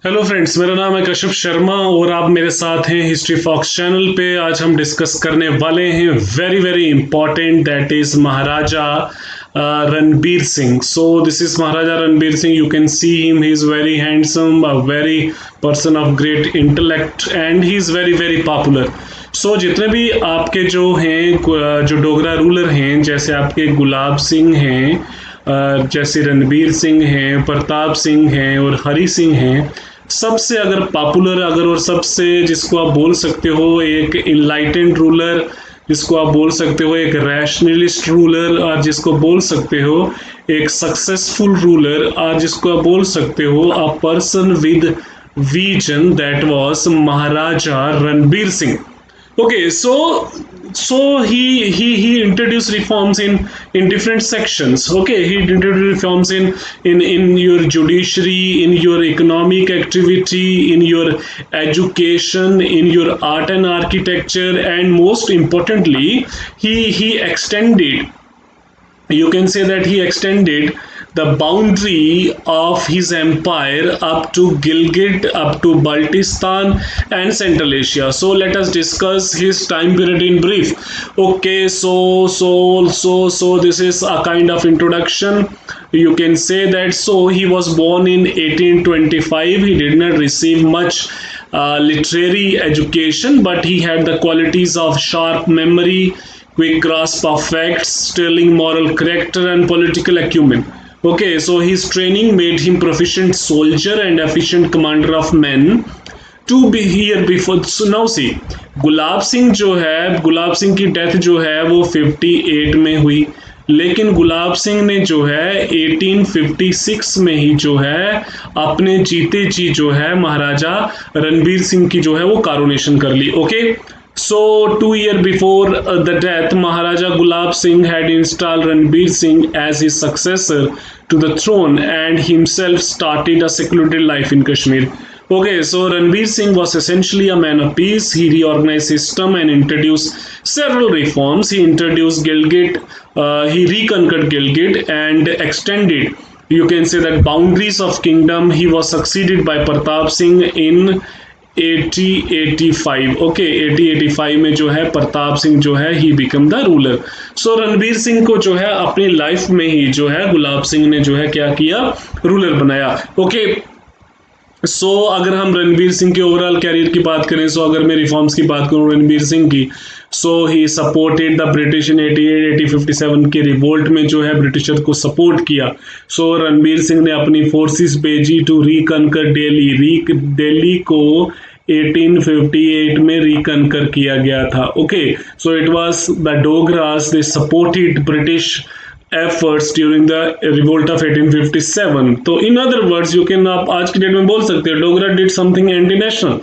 Hello friends, मेरा नाम है कश्यप शर्मा और आप मेरे साथ हैं हिस्ट्री फॉक्स चैनल पे। आज हम डिस्कस करने वाले हैं very very important, that is Maharaja Ranbir Singh. So this is Maharaja Ranbir Singh. You can see him, he is very handsome, a very person of great intellect and he is very very popular. So जितने भी आपके जो हैं जो डोगरा रूलर हैं, जैसे आपके गुलाब सिंह हैं, जैसे रणबीर सिंह हैं, प्रताप सिंह हैं और हरि सिंह हैं, सबसे अगर पॉपुलर अगर और सबसे जिसको आप बोल सकते हो एक इनलाइटेंड रूलर, जिसको आप बोल सकते हो एक रैशनलिस्ट रूलर, और जिसको बोल सकते हो एक सक्सेसफुल रूलर, और जिसको आप बोल सकते हो a person with vision, that was Maharaja Ranbir Singh. Okay, so he introduced reforms in different sections. Okay, he introduced reforms in your judiciary, in your economic activity, in your education, in your art and architecture, and most importantly, he extended, you can say that he extended the boundary of his empire up to Gilgit, up to Baltistan and Central Asia. So let us discuss his time period in brief. Okay, so this is a kind of introduction. You can say that. So he was born in 1825. He did not receive much literary education, but he had the qualities of sharp memory, quick grasp of facts, sterling moral character, and political acumen. Okay, so his training made him proficient soldier and efficient commander of men. To be here before, so now see, Gulab Singh जो है, गुलाब सिंह की death जो है वो 58 में हुई, लेकिन गुलाब सिंह ने जो है 1856 में ही जो है अपने जीते जी जो है महाराजा रणबीर सिंह की जो है वो कारोनेशन कर ली। Okay, so 2 years before the death, Maharaja Gulab Singh had installed Ranbir Singh as his successor to the throne and himself started a secluded life in Kashmir. Okay, so Ranbir Singh was essentially a man of peace. He reorganized system and introduced several reforms. He introduced Gilgit, he reconquered Gilgit and extended, you can say that, boundaries of kingdom. He was succeeded by Pratap Singh in 8085। Okay, 8085 में जो है प्रताप सिंह जो है he become the ruler. So Ranbir Singh को जो है अपनी life में ही जो है गुलाब सिंह ने जो है क्या किया, रूलर बनाया। ओके, सो अगर हम रणबीर सिंह के ओवरऑल कैरियर की बात करें, सो अगर मैं रिफॉर्म्स की बात करूं रणबीर सिंह की, so he supported the British in 1857 के रिवोल्ट में जो है ब्रिटिशर को सपोर्ट किया। सो रणबीर सिंह ने अपनी फोर्सेस भेजी टू रिकनकर दिल्ली को 1858 में रिकनकर किया गया था। Okay, so it was the Dogras, they supported British efforts during the revolt of 1857। तो in other words you can, आप आज की डेट में बोल सकते हो Dogra did something anti national।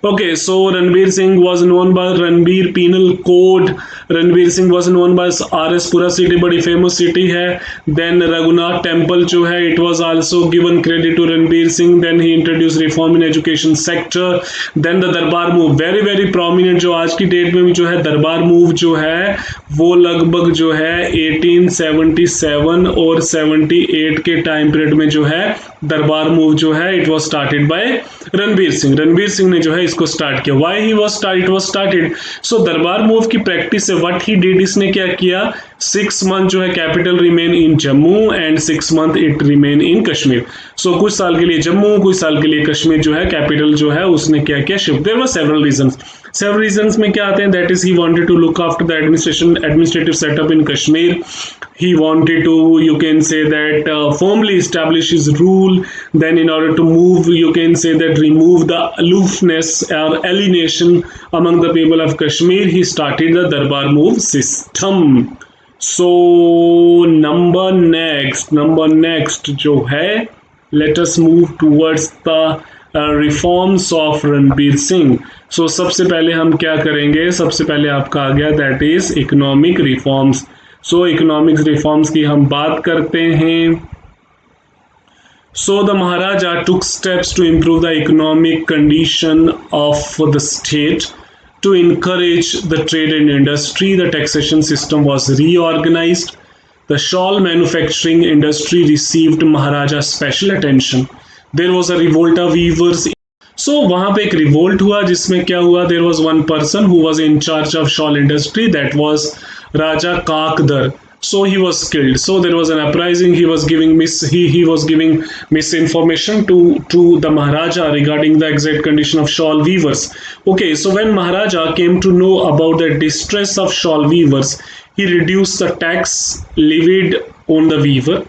Okay, so Ranbir Singh was known by Ranbir Penal Code. Ranbir Singh was known by RS Pura city, बड़ी famous city है। Then Raghunath Temple जो है, it was also given credit to Ranbir Singh। Then he introduced reform in education sector। Then the दरबार move, very very prominent, जो आज की date में भी जो है दरबार मूव जो है वो लगभग जो है 1877 और 78 के टाइम पीरियड में जो है दरबार मूव जो है it was started by Ranbir Singh. Ranbir Singh ने जो है इसको स्टार्ट किया। Why he was it was started, so Darbar move की प्रैक्टिस है। व्हाट ही डिड, इसने क्या किया, 6 मंथ जो है capital remain in Jammu and 6 month it remain in Kashmir. So कुछ साल के लिए जम्मू, कुछ साल के लिए कश्मीर जो है कैपिटल जो है उसने क्या किया, shift. There were several reasons में क्या आते हैं, that is he wanted to look after the administrative setup in Kashmir. He wanted to, you can say that, firmly establish his rule. Then in order to move, you can say that, remove the aloofness or alienation among the people of Kashmir, he started the Darbar move system। So number next जो है, let us move towards the reforms of Ranbir Singh। So सबसे पहले हम क्या करेंगे, सबसे पहले आपका आ गया that is economic reforms। So economics reforms की हम बात करते हैं। So the Maharaja took steps to improve the economic condition of the state to encourage the trade and industry. The taxation system was reorganized. The shawl manufacturing industry received Maharaja's special attention. There was a revolt of weavers. So वहां पे एक revolt हुआ जिसमें क्या हुआ, there was one person who was in charge of shawl industry, that was Raja Kakdar. So he was killed. So there was an uprising. He was giving misinformation to the Maharaja regarding the exact condition of shawl weavers. Okay, so when Maharaja came to know about the distress of shawl weavers, he reduced the tax levied on the weaver.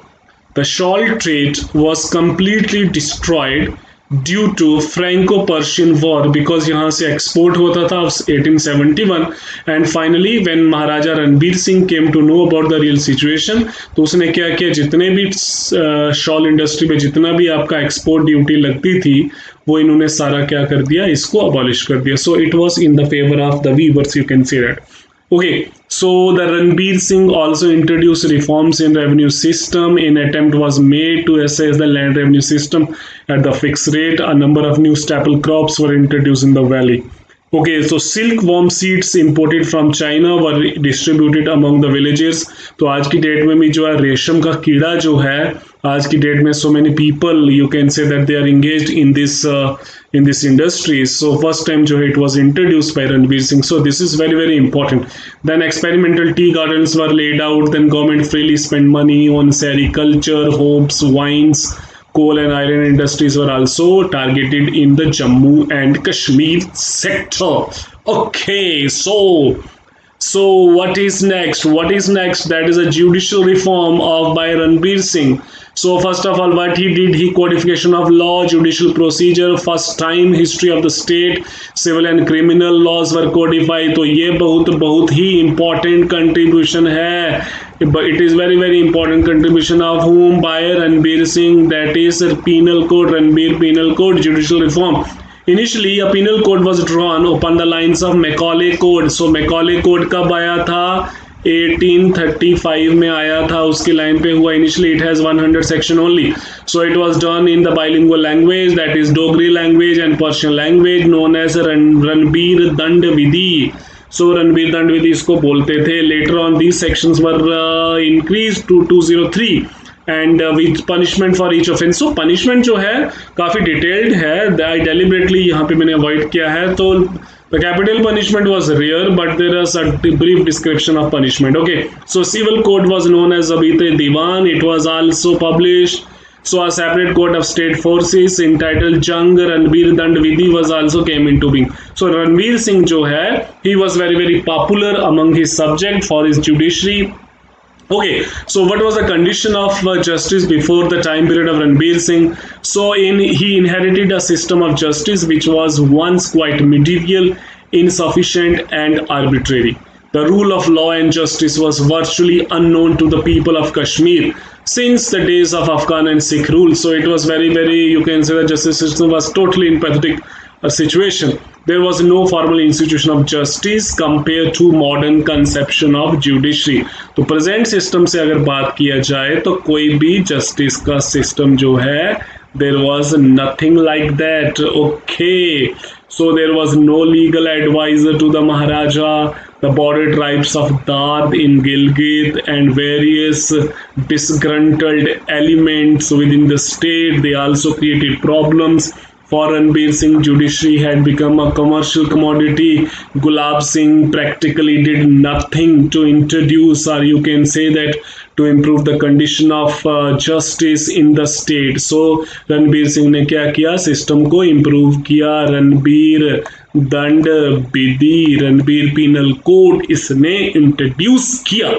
The shawl trade was completely destroyed due to Franco Persian war, because यहाँ से export होता था 1871. And finally when Maharaja Ranbir Singh came to know about the real situation, तो उसने क्या किया, जितने भी शॉल इंडस्ट्री में जितना भी आपका एक्सपोर्ट ड्यूटी लगती थी वो इन्होंने सारा क्या कर दिया, इसको अबॉलिश कर दिया. So it was in the favour of the weavers, you can say that. Okay, so the Ranbir Singh also introduced reforms in revenue system. An attempt was made to assess the land revenue system at the fixed rate. A number of new staple crops were introduced in the valley. Okay, so silkworm seeds imported from China were distributed among the villagers. तो आज की date में भी जो है रेशम का कीड़ा जो है आज की डेट में so many people you can say that they are engaged in this industry. So first time जो है it was introduced by Ranbir Singh. So this is very very important. Then experimental tea gardens were laid out. Then government freely spent money on sericulture, hops, wines. Coal and iron industries were also targeted in the Jammu and Kashmir sector. Okay, so what is next? What is next? That is a judicial reform of by Ranbir Singh. So first of all, what he did, he codification of law, judicial procedure, first time history of the state, civil and criminal laws were codified. तो ये बहुत ही important contribution है. But it is very very important contribution of whom, by Ranbir Singh, that is penal code, Ranbir penal code, judicial reform. Initially a penal code was drawn upon the lines of Macaulay code. So Macaulay code कब आया था, 1835 में आया था, उसकी line पे हुआ. Initially it has 100 section only. So it was done in the bilingual language, that is Dogri language and Persian language, known as Ranbir Dand Vidhi. So Ranbir Dand Vidhi इसको बोलते थे. Later on these sections were increased to 203 and with punishment for each offense. So punishment जो है काफी detailed है. I deliberately यहाँ पे मैंने अवॉइड किया है. तो the capital punishment was rare, but there is a brief description of punishment. Okay, so civil code was known as Zabit-e Diwan. It was also published. So a separate code of state forces entitled Jang Ranbir Dand Vidhi was also came into being. So Ranbir Singh जो है, he was very very popular among his subject for his judiciary. Okay, so what was the condition of justice before the time period of Ranbir Singh? So he inherited a system of justice which was once quite medieval, insufficient and arbitrary. The rule of law and justice was virtually unknown to the people of Kashmir since the days of Afghan and Sikh rule. So it was very very, you can say the justice system was totally in pathetic situation. There was no formal institution of justice compared to modern conception of judiciary. तो present system से अगर बात किया जाए तो कोई भी justice का सिस्टम जो है, there was nothing like that. Okay, so there was no legal advisor to the Maharaja. The border tribes of Dad in Gilgit and various disgruntled elements within the state, they also created problems. For Ranbir Singh, judiciary had become a commercial commodity. Gulab Singh practically did nothing to introduce, or you can say that to improve the condition of justice in the state. So Ranbir Singh ने क्या किया, system को improve किया. Ranbir Dand Vidhi, Ranbir penal code इसने introduce किया.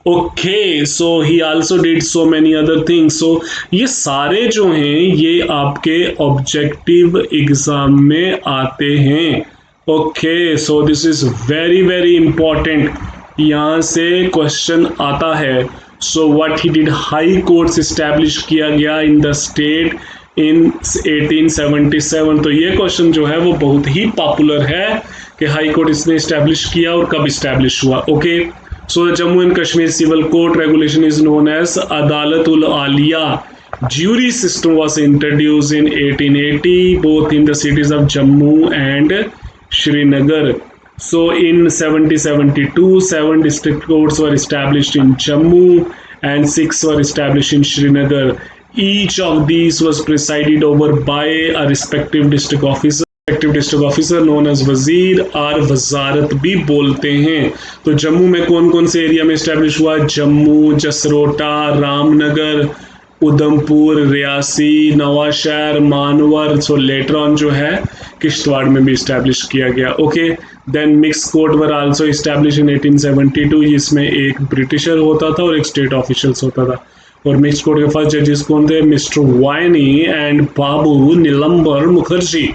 Okay, so he also did so many other things. So ये सारे जो हैं ये आपके ऑब्जेक्टिव एग्जाम में आते हैं. Okay, so this is very very important. यहाँ से क्वेश्चन आता है. So what he did, high courts establish किया गया इन द स्टेट इन 1877. तो ये क्वेश्चन जो है वो बहुत ही पॉपुलर है कि हाई कोर्ट इसने इस्टेब्लिश किया और कब इस्टेब्लिश हुआ. Okay, so the Jammu and Kashmir Civil Court regulation is known as Adalatul Aliya. Jury system was introduced in 1880 both in the cities of Jammu and Srinagar. So in 1772 7 district courts were established in Jammu and 6 were established in Srinagar. Each of these was presided over by a respective district officer, known as वजीर और वजारत भी बोलते हैं। तो जम्मू में कौन कौन से एरिया में इस्टेब्लिश हुआ? Jammu, Jasrota, Ramnagar, Udhampur, Reasi, Nawashahr, Manawar. So later on जो है किश्तवाड़ में भी इस्टेब्लिश किया गया। Okay, then mix court were also establish in 1872, जिसमें एक ब्रिटिशर होता था और एक स्टेट ऑफिशियल्स होता था। और मिक्स कोर्ट के फर्स्ट जजेस कौन थे? मिस्टर वाइनी एंड बाबू नीलम्बर मुखर्जी।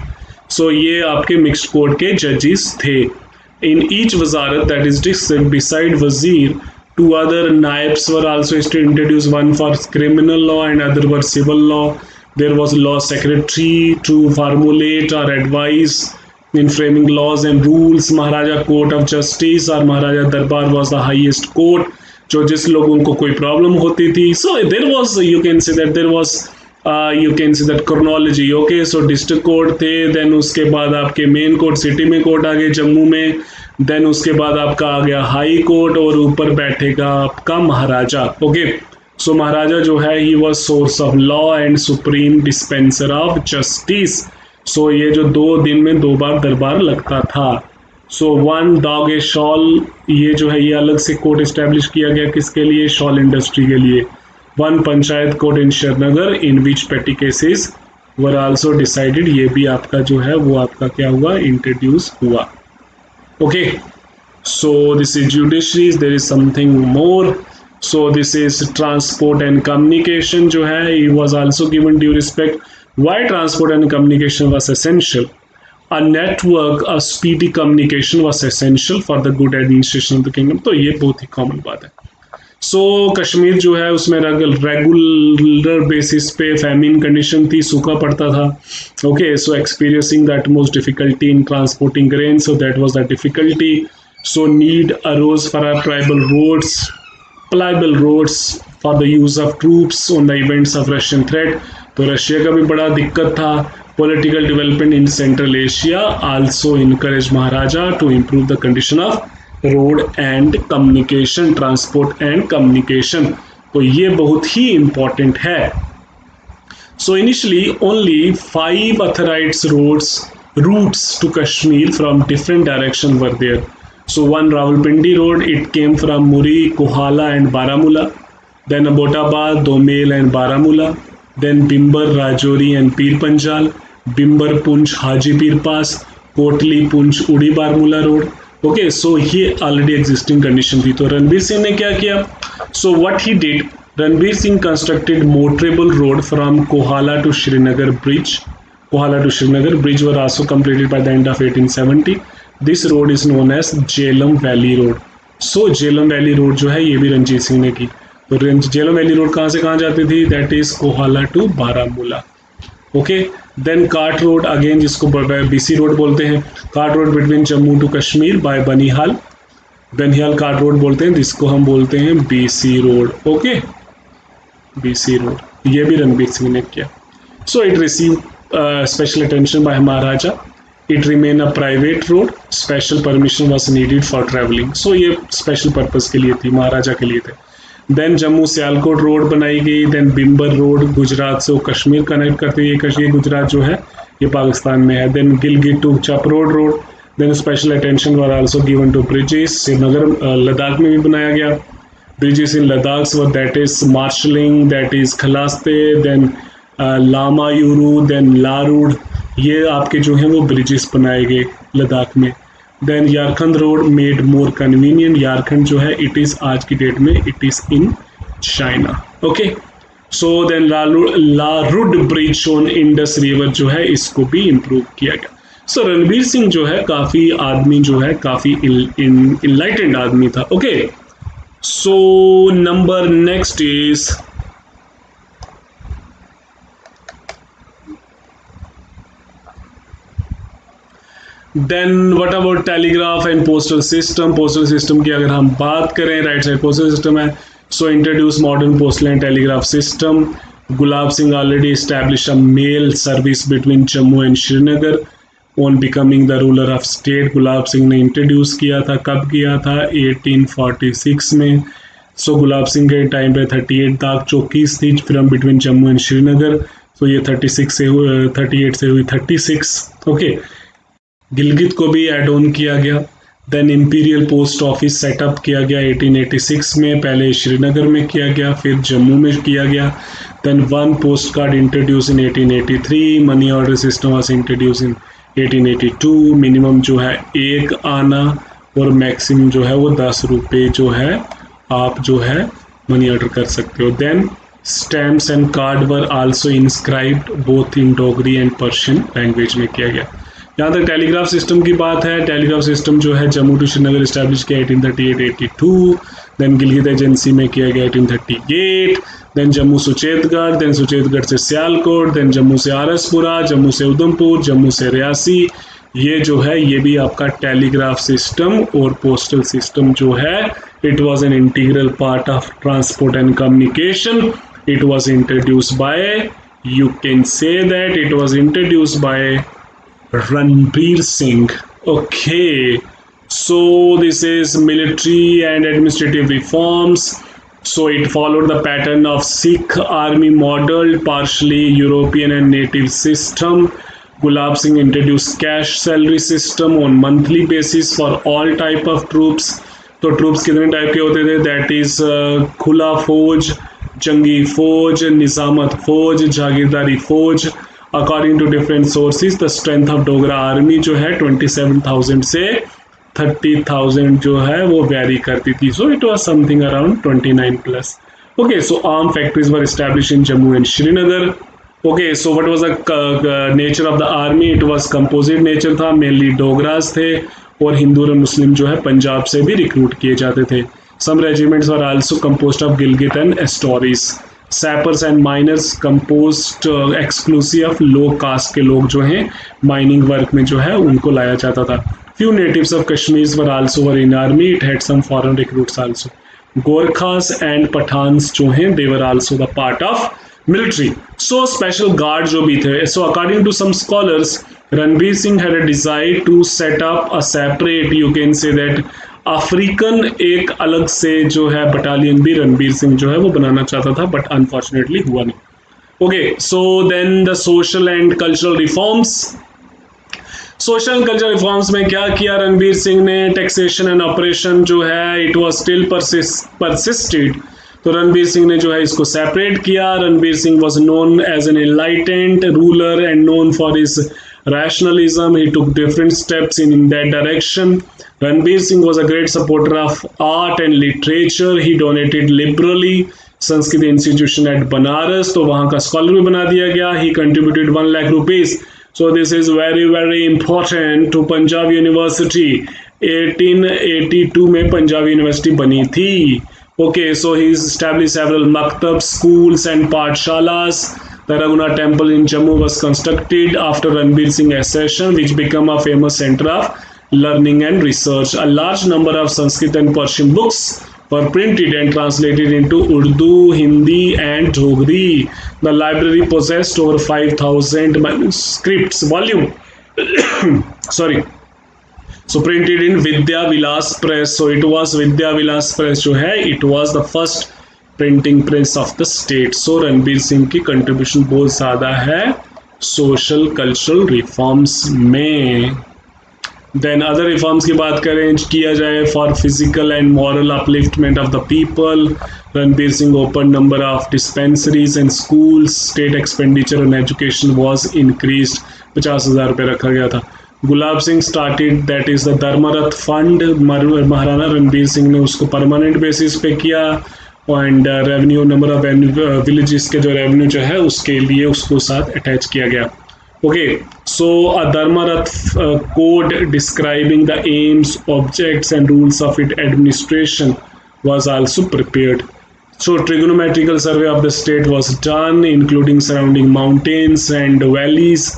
सो ये आपके मिक्स्ड कोर्ट के जजेस थे। In each Wazarat, that is district, beside वजीर, two other naibs were also introduced, one for criminal law and other for civil law. There was law secretary to formulate or advise in framing laws and rules. Maharaja Court of Justice or Maharaja Darbar was the highest court, जो जिस लोगों को कोई problem होती थी। So there was, you can say that there was you can see that chronology. Okay, so district court थे, then उसके बाद आपके मेन कोर्ट सिटी में कोर्ट आ गए जम्मू में, देन उसके बाद आपका आ गया हाई कोर्ट और ऊपर बैठेगा आपका महाराजा। ओके, सो महाराजा जो है he was source of law and supreme dispenser of justice. So ये जो 2 दिन में 2 बार दरबार लगता था। सो वन डॉग ए शॉल, ये जो है ये अलग से कोर्ट इस्टेब्लिश किया गया, किसके लिए? शॉल इंडस्ट्री के लिए। वन पंचायत कोर्ट इन श्रीनगर इन विच पेटी केसेस वर आल्सो डिसाइडेड, ये भी आपका जो है वो आपका क्या हुआ? इंट्रोड्यूस हुआ। Okay, so this is judiciary, there is something more. So this is transport and communication जो है, he was also given due respect. Why transport and communication was essential? A network of speedy communication was essential for the good administration of the kingdom. तो ये बहुत ही common बात है। सो कश्मीर जो है उसमें रेगुलर बेसिस पे फैमिन कंडीशन थी, सूखा पड़ता था। Okay, so experiencing that most difficulty in transporting grain, so that was the difficulty. So need arose for are pliable roads for the use of troops on the events of Russian threat. तो Russia का भी बड़ा दिक्कत था। Political development in central Asia also encourage Maharaja to improve the condition of road and communication, transport and communication. तो ये बहुत ही important है। So initially only 5 अथराइज्ड routes to Kashmir from different direction were there. So one Rawalpindi road, it came from Muri, Kohala and Baramulla. Then Abbottabad, Domel and Baramulla. Then Bimbar, Rajouri and Pir Panjal. Bimbar, Punch, Haji Pir Pass. Kotli, Punch, Udi Baramulla road. Okay, so ये already existing condition थी। तो रणबीर सिंह ने क्या किया? So what he did, Ranbir Singh constructed motorable road from Kohala to Srinagar bridge. Kohala to Srinagar bridge were also completed by the end of 1870. This road is known as Jhelum Valley Road. So Jhelum Valley Road जो है ये भी रणजीत सिंह ने की। तो Jhelum Valley Road कहाँ से कहाँ जाती थी? That is Kohala to Baramulla. Okay, then Cart Road again जिसको BC Road बोलते हैं, Cart Road between Jammu to Kashmir by Banihal. Banihal cart road बोलते हैं, जिसको हम बोलते हैं BC रोड। ओके, BC रोड ये भी रणबीर सिंह ने किया। So it receive special attention by Maharaja. It remain a private road, special permission was needed for travelling. So ये स्पेशल पर्पस के लिए थी, महाराजा के लिए थे। देन जम्मू सियालकोट रोड बनाई गई। देन बिम्बर रोड गुजरात से कश्मीर कनेक्ट करती है। ये गुजरात जो है ये पाकिस्तान में है। Then Gilgit to Chaprot road. Then special attention were also given to bridges. Srinagar Ladakh में भी बनाया गया। Bridges in Ladakh were that is Marshaling, that is Khalatse, then Lamayuru, then Larud, ये आपके जो हैं वो ब्रिजेस बनाए गए लद्दाख में। Then Yarkand road made more convenient. Yarkand जो है इट इज़ आज की डेट में it is in China. Okay, so then Larud bridge on Indus river जो है इसको भी इम्प्रूव किया गया। सो रणबीर सिंह जो है काफ़ी आदमी जो है काफ़ी इनलाइटेंड आदमी था। Okay, so number next is then what about telegraph and postal system. Postal system की अगर हम बात करें, राइट साइड पोस्टल सिस्टम है। So introduce modern postal and telegraph system. Gulab Singh already establish a mail service between Jammu and Srinagar on becoming the ruler of state. Gulab Singh ने introduce किया था, कब किया था? 1846 में। सो गुलाब सिंह के टाइम पे 38 दाग चौकीज थी from between Jammu and Srinagar. तो ये 36 से 38 से हुई 36। ओके, गिलगित को भी एड ऑन किया गया। Then imperial post office setup किया गया 1886 में, पहले श्रीनगर में किया गया, फिर जम्मू में किया गया। Then one post card introduce in 1883, money order system was introduce in 1882। Minimum जो है 1 आना और मैक्सिमम जो है वो 10 रुपये जो है आप जो है मनी ऑर्डर कर सकते हो। Then stamps and card were also inscribed both in Dogri and Persian language में किया गया। यहाँ तक टेलीग्राफ सिस्टम की बात है, टेलीग्राफ सिस्टम जो है जम्मू टू श्रीनगर इस्टेब्लिश किया 1838-82। देन गिलगित एजेंसी में किया गया 1838। देन जम्मू सुचेतगढ़, देन सुचेतगढ़ से सियालकोट, देन जम्मू से आरसपुरा, जम्मू से उधमपुर, जम्मू से रियासी। ये जो है ये भी आपका टेलीग्राफ सिस्टम और पोस्टल सिस्टम जो है it was an integral part of transport and communication. It was introduce by, you can say that it was introduce by Ranbir Singh. Okay, so this is military and administrative reforms. So it followed the pattern of Sikh army model, partially European and native system. Gulab Singh introduced cash salary system on monthly basis for all type of troops. तो troops कितने type के होते थे? That is खुला फौज, जंगी फौज, निजामत फौज, जागीरदारी फौज। According to different sources the strength of Dogra army जो है 27,000 से 30,000 जो है वो वेरी करती थी। सो it was something around 29 plus. Okay, so arm factories were establish in Jammu and Srinagar. Okay, so what was the nature of the army? It was composite nature था, mainly डोगरास थे और हिंदू और मुस्लिम जो है पंजाब से भी रिक्रूट किए जाते थे। Some regiments were also composed of Gilgit and Astoris. Sappers and miners composed exclusive of low caste के लोग जो हैं माइनिंग वर्क में जो है उनको लाया जाता था। Few natives of Kashmir were also were in army, it had some foreign recruits also. Gurkhas and Pathans जो हैं they were also the part of military. So special guard जो भी थे, so according to some scholars Ranbir Singh had a desire to set up a separate, you can say that African एक अलग से जो है बटालियन भी रणबीर सिंह जो है वो बनाना चाहता था, बट अनफॉर्चुनेटली हुआ नहीं। Okay, so then the social and cultural reforms. Social and cultural reforms में क्या किया रणबीर सिंह ने? टैक्सेशन एंड ऑपरेशन जो है इट वाज स्टिल परसिस्टेड। तो रणबीर सिंह ने जो है इसको सेपरेट किया। Ranbir Singh was known as an enlightened ruler and known for his rationalism. He took different steps in that direction. Ranbir Singh was a great supporter of art and literature. He donated liberally. Sanskrit institution at Banaras, तो वहाँ का scholar भी बना दिया गया। He contributed 1 lakh rupees. So this is very very important to Punjab university. 1882 में Punjab university बनी थी। Okay, so he established several maktab, schools and pathshalas. The Raghunath temple in Jammu was constructed after Ranbir Singh accession, which became a famous center of learning and research. A large number of Sanskrit and Persian books were printed and translated into Urdu, Hindi and Dogri. The library possessed over 5,000 manuscripts volume. Sorry. So printed in Vidya Vilas Press. So it was Vidya Vilas Press जो है, it was the first printing press of the state. So Ranbir Singh की contribution बहुत ज़्यादा है social cultural reforms में। Then other reforms की बात करें किया जाए for physical and moral upliftment of the people, Ranbir Singh open number of dispensaries and schools. State expenditure on education was increased, 50,000 रुपये रखा गया था। Gulab Singh started that is the Dharmarth fund. Maharana Ranbir Singh ने उसको परमानेंट बेसिस पे किया and revenue number of villages के जो रेवेन्यू जो है उसके लिए उसको साथ अटैच किया गया। Okay, so a Dharmarth code describing the aims, objects and rules of it administration was also prepared. So trigonometrical survey of the state was done, including surrounding mountains and valleys.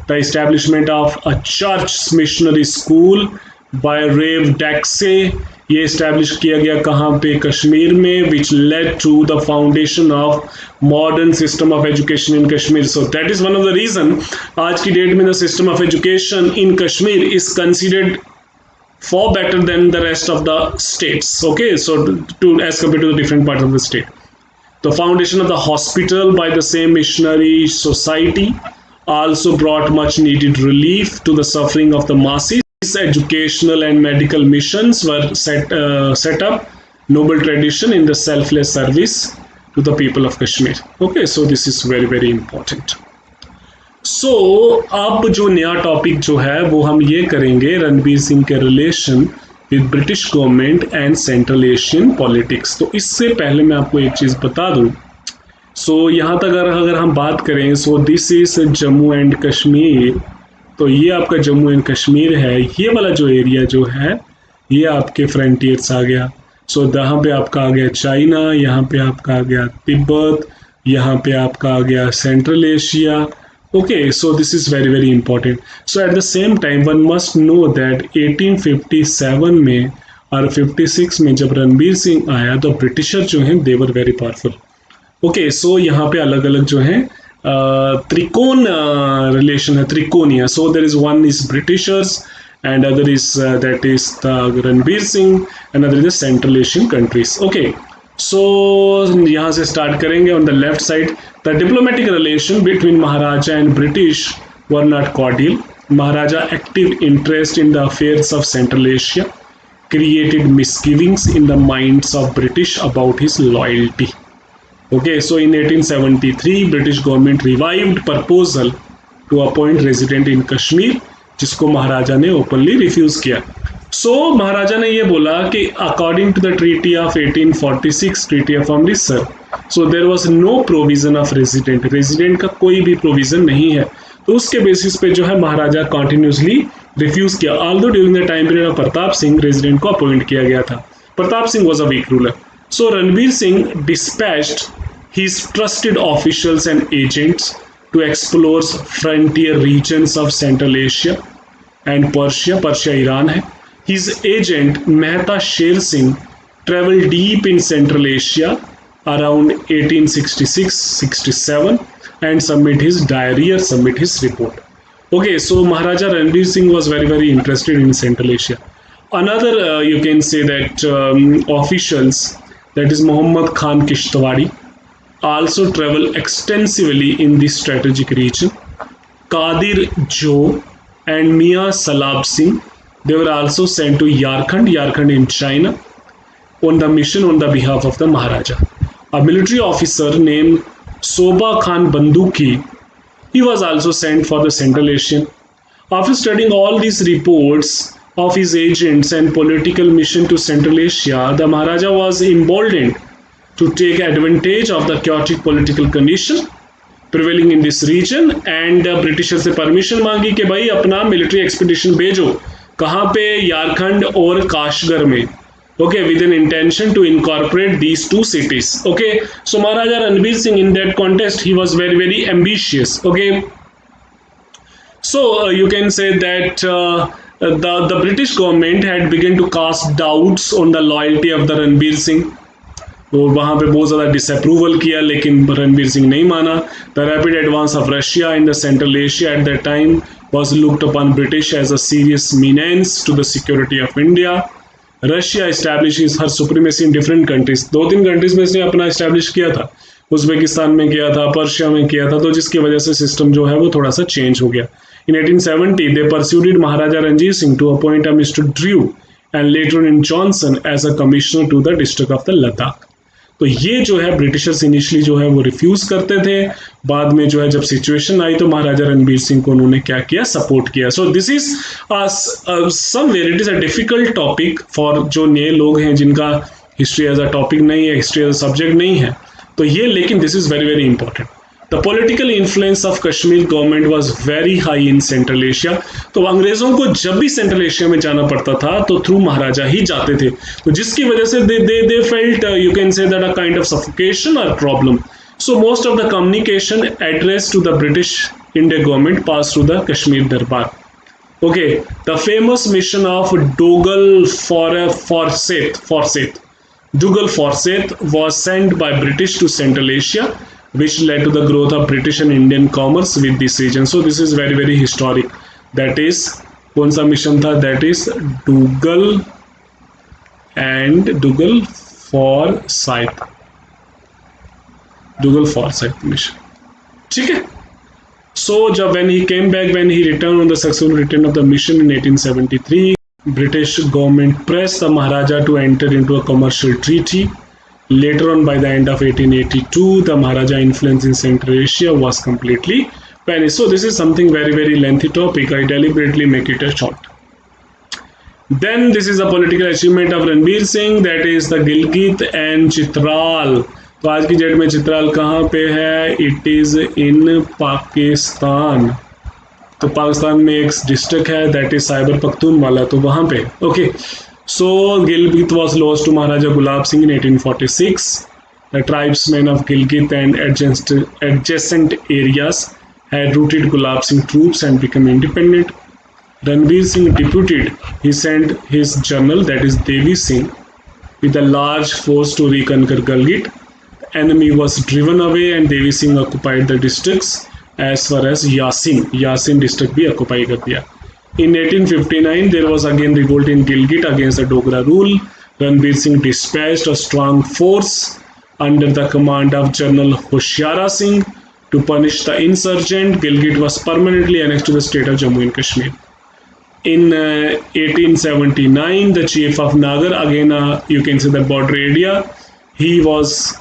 The establishment of a church missionary school by Rev Daxe, ये establish किया गया कहाँ पे? कश्मीर में, which led to the foundation of modern system of education in Kashmir. So that is one of the reason आज की date में the system of education in Kashmir is considered far better than the rest of the states. Okay, so to as compared to the different parts of the state. The foundation of the hospital by the same missionary society also brought much needed relief to the suffering of the masses. Educational and medical missions were set up, noble tradition in the selfless service to the people of Kashmir. Okay, so this is very very important. सो अब जो नया topic जो है वो हम ये करेंगे रणबीर सिंह के relation with British government and central Asian politics. तो इससे पहले मैं आपको एक चीज़ बता दूं. सो यहाँ तक अगर हम बात करें, सो this is Jammu and Kashmir. तो ये आपका जम्मू एंड कश्मीर है. ये वाला जो एरिया जो है ये आपके फ्रंटियर्स आ गया. सो यहाँ पे आपका आ गया चाइना, यहाँ पे आपका आ गया तिब्बत, यहाँ पे आपका आ गया central Asia. Okay, so this is very very important. So at the same time one must know that 1857 में और 56 में जब रणबीर सिंह आया तो ब्रिटिशर जो हैं they were very powerful. Okay, so यहाँ पे अलग अलग जो हैं त्रिकोण रिलेशन है, त्रिकोणीय. So there is one is Britishers and other is that is the Ranbir Singh, another is the Central Asian countries. Okay. सो यहाँ से स्टार्ट करेंगे. On the left side the diplomatic relation between Maharaja and British were not cordial. Maharaja active interest in the affairs of central Asia created misgivings in the minds of British about his loyalty. Okay, so in 1873 British government revived proposal to appoint resident in Kashmir, जिसको महाराजा ने openly refuse किया. सो महाराजा ने ये बोला कि according to the treaty of 1846, treaty of Amritsar, so there was no provision of resident. Resident का कोई भी प्रोविजन नहीं है. तो उसके बेसिस पे जो है महाराजा कॉन्टिन्यूसली रिफ्यूज किया. Although during the time period of Pratap Singh resident को अपॉइंट किया गया था. Pratap Singh was a weak ruler. So Ranbir Singh dispatched his trusted officials and agents to explore frontier regions of central Asia and Persia. Persia Iran है. His agent Mehta Sher Singh traveled deep in Central Asia around 1866-67 and submit his diary or submit his report. Okay, so Maharaja Ranbir Singh was very very interested in Central Asia. Another you can say that officials, that is Muhammad Khan Kishtwari, also travel extensively in this strategic region. Qadir Jo and Mia Salab Singh, they were also sent to Yarkand in China on the mission on the behalf of the Maharaja. A military officer named Soba Khan Banduki, he was also sent for the Central Asian. After studying all these reports of his agents and political mission to Central Asia, the Maharaja was emboldened to take advantage of the chaotic political condition prevailing in this region and Britishers से permission मांगी कि भाई अपना military expedition भेजो. कहाँ पे? यारखंड और Kashgar में. Okay, with an intention to incorporate these two cities. Okay, so Maharaja Ranbir Singh in that contest he was very very ambitious. Okay, so you can say that the British government had begun to cast doubts on the loyalty of the Ranbir Singh. तो वहाँ पे बहुत ज़्यादा disapproval किया लेकिन रणबीर सिंह नहीं माना. The rapid advance of Russia in the central Asia at that time was looked upon British as a serious menace to the security of India. Russia establishes her supremacy in different countries. 2-3 countries में इसने अपना establish किया था. Uzbekistan में किया था, Persia में किया था, तो जिसकी वजह से सिस्टम जो है वो थोड़ा सा चेंज हो गया. In 1870 they persuaded Maharaja Ranjit Singh to appoint a Mr. Drew and later on in Johnson as a commissioner to the district of the Ladakh. तो ये जो है ब्रिटिशर्स इनिशियली जो है वो रिफ्यूज करते थे. बाद में जो है जब सिचुएशन आई तो महाराजा रणबीर सिंह को उन्होंने क्या किया? सपोर्ट किया. सो this is somewhere it is a difficult topic for जो नए लोग हैं जिनका हिस्ट्री एज अ टॉपिक नहीं है, हिस्ट्री एज अ सब्जेक्ट नहीं है. तो ये लेकिन this is very very important. The political influence of Kashmir government was very high in central Asia. तो अंग्रेजों को जब भी सेंट्रल एशिया में जाना पड़ता था तो थ्रू महाराजा ही जाते थे. तो जिसकी वजह से they felt you can say that a kind of suffocation और problem. So most of the communication address to the British India government pass through the Kashmir Darbar. Okay, the famous mission of Dougal Forsyth was sent by British to Central Asia, which led to the growth of British and Indian commerce with this region. So this is very very historic. That is कौन सा mission था? That is डूगल and डूगल फॉरसाइथ, डूगल फॉरसाइथ mission, ठीक है। So, when he came back, when he returned on the successful return of the mission in 1873, British government pressed the Maharaja to enter into a commercial treaty. Later on, by the end of 1882, the Maharaja influence in Central Asia was completely vanished. So, this is something very lengthy topic. I deliberately make it a short. Then, this is a political achievement of Ranbir Singh, that is the Gilgit and Chitral. तो आज की date में चित्राल कहाँ पे है? It is in Pakistan. तो पाकिस्तान में एक डिस्ट्रिक्ट है दैट इज साइबर पख्तूनवाला, तो वहां पे okay. So Gilgit was lost to Maharaja Gulab Singh in 1846। The tribesman of Gilgit and adjacent areas had routed Gulab Singh troops and become independent. Ranbir Singh deputed, he sent his general, that is Devi Singh, with a large force to reconquer Gilgit. Enemy was driven away and Devi Singh occupied the districts as far as Yasin district भी occupy कर दिया। In 1859 there was again revolt in Gilgit against the Dogra rule. Ranbir Singh dispatched a strong force under the command of General Hoshiara Singh to punish the insurgent. Gilgit was permanently annexed to the state of Jammu and Kashmir. In 1879 the chief of Nagar, again you can say the border area, he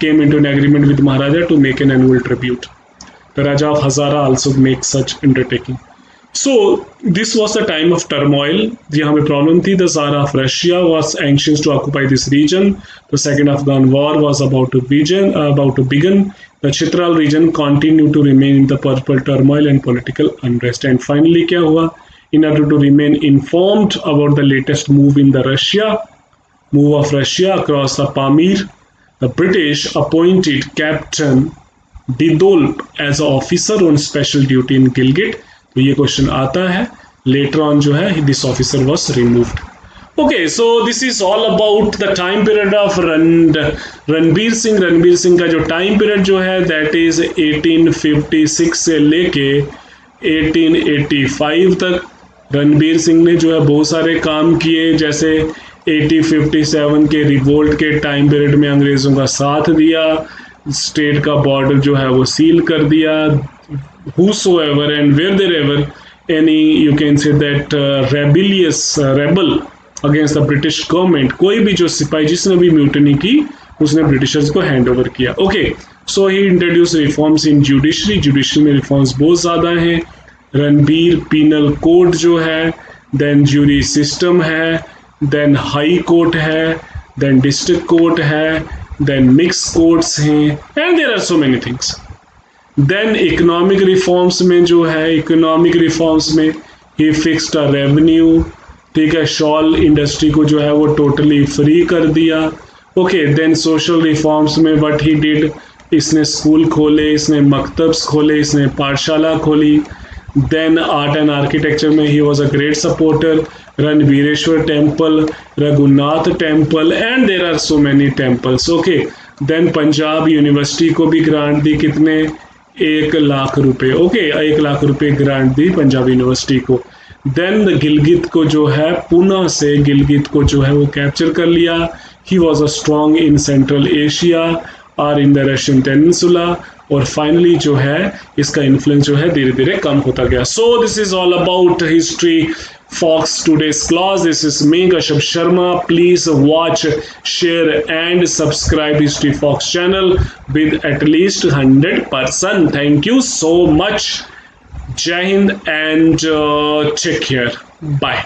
came into an agreement with Maharaja to make an annual tribute. The Raja of Hazara also makes such undertaking. So this was the time of turmoil. यहाँ पे problem थी. The Tsar of Russia was anxious to occupy this region. The Second Afghan War was about to begin. The Chitral region continued to remain in the perpetual turmoil and political unrest. And finally क्या हुआ? In order to remain informed about the latest move of Russia across the Pamir, the British appointed Captain Didolp as an officer on special duty in Gilgit. तो ये question आता है। Later on जो है this officer was removed. Okay, so this is all about the time period of Ranbir Singh. Ranbir Singh का जो time period जो है दैट इज 1856 से लेके 1885 तक। रणबीर सिंह ने जो है बहुत सारे काम किए, जैसे 1857 के रिवोल्ट के टाइम पीरियड में अंग्रेज़ों का साथ दिया, स्टेट का बॉर्डर जो है वो सील कर दिया। whosoever and wherever any you can say that rebel against the British government, कोई भी जो सिपाही जिसने भी म्यूटनी की उसने ब्रिटिशर्स को हैंड ओवर किया। Okay, so he introduce reforms in judiciary में रिफॉर्म्स बहुत ज़्यादा हैं। रणबीर पीनल कोड जो है, देन ज्यूरी सिस्टम है, देन हाई कोर्ट है, देन डिस्ट्रिक्ट कोर्ट है, देन मिक्स कोर्ट्स हैं, and there are so many things. Then economic reforms में जो है, इकोनॉमिक रिफॉर्म्स में ही फिक्स्ड अ रेवेन्यू, ठीक है, शॉल इंडस्ट्री को जो है वो टोटली फ्री कर दिया। ओके, देन सोशल रिफॉर्म्स में व्हाट ही डिड, इसने स्कूल खोले, इसने मकतब्स खोले, इसने पाठशाला खोली। देन आर्ट एंड आर्किटेक्चर में he was a great supporter, Ranbireshwar temple, Raghunath temple, and there are so many temples. Okay, then Punjab university को भी ग्रांट दी, कितने, 1 लाख रुपए। ओके, 1 लाख रुपए ग्रांट दी पंजाब यूनिवर्सिटी को। देन गिलगित को जो है, पुणे से गिलगित को जो है वो कैप्चर कर लिया। ही was a strong in central Asia और इन द रशियन पेनिनसुला, और फाइनली जो है इसका इन्फ्लुएंस जो है धीरे धीरे कम होता गया। सो this is all about history Fox today's class. This is me, Kashyap Sharma. Please watch, share and subscribe History Fox channel with at least 100%. Thank you so much. Jai Hind and take care. Bye.